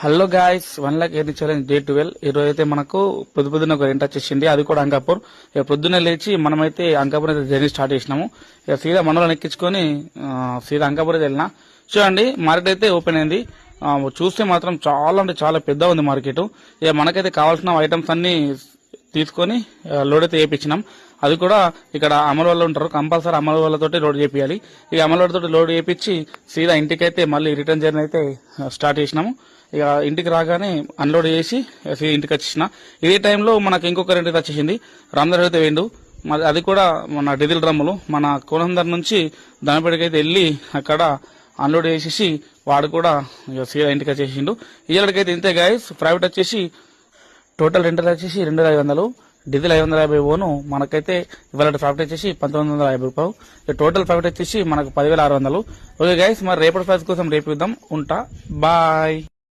Hello guys 1,00,000 earning challenge day 12 ఈ రోజు అయితే మనకు పొద్దున ఒక రెంట్ వచ్చేసింది. అది కూడా అంకాపూర్. ఇక పొద్దున్నే లేచి మనమైతే అంకాపూర్ అయితే జర్నీ స్టార్ట్ చేసినాము. ఇక సీదా మనలో ఎక్కించుకొని సీదా అంకాపూర్ అయితే వెళ్ళినా. చూడండి మార్కెట్ అయితే ఓపెన్ అయింది. చూస్తే మాత్రం చాలా అంటే చాలా పెద్ద ఉంది మార్కెట్. ఇక మనకైతే కావాల్సిన ఐటమ్స్ అన్ని తీసుకొని లోడ్ అయితే చేయించినాం. అది కూడా ఇక్కడ అమలు వాళ్ళు ఉంటారు, కంపల్సరీ అమలు వాళ్ళతోటి లోడ్ చేయాలి. ఇక అమలు వాళ్ళతో లోడ్ చేయించి సీదా ఇంటికైతే మళ్ళీ రిటర్న్ జర్నీ అయితే స్టార్ట్ చేసినాము. ఇక ఇంటికి రాగానే అన్లోడ్ చేసి ఇంటికి వచ్చేసిన. ఇదే టైంలో మనకు ఇంకొక రెంట్ వచ్చేసింది. రామదాస్ అయితే వేయండు. అది కూడా మన డీజిల్ డ్రమ్ములు మన కోనందర్ నుంచి దానిపేటకి అయితే వెళ్ళి అక్కడ అన్లోడ్ చేసేసి వాడు కూడా సీదా ఇంటికి వచ్చేసిండు. ఇయ్యాలకైతే ఇంతే గాయస్. ప్రైవేట్ వచ్చేసి టోటల్ రెంట్ వచ్చేసి 2,500, డీజిల్ 550 ఓను. మనకైతే ఇవాళ ప్రాఫిట్ వచ్చేసి 1,950 రూపాయలు. టోటల్ ప్రాఫిట్ వచ్చేసి మనకు 10,600. ఓకే గైస్, మరి రేపటి ప్రైస్ కోసం రేపు ఇద్దాం. ఉంటా, బాయ్.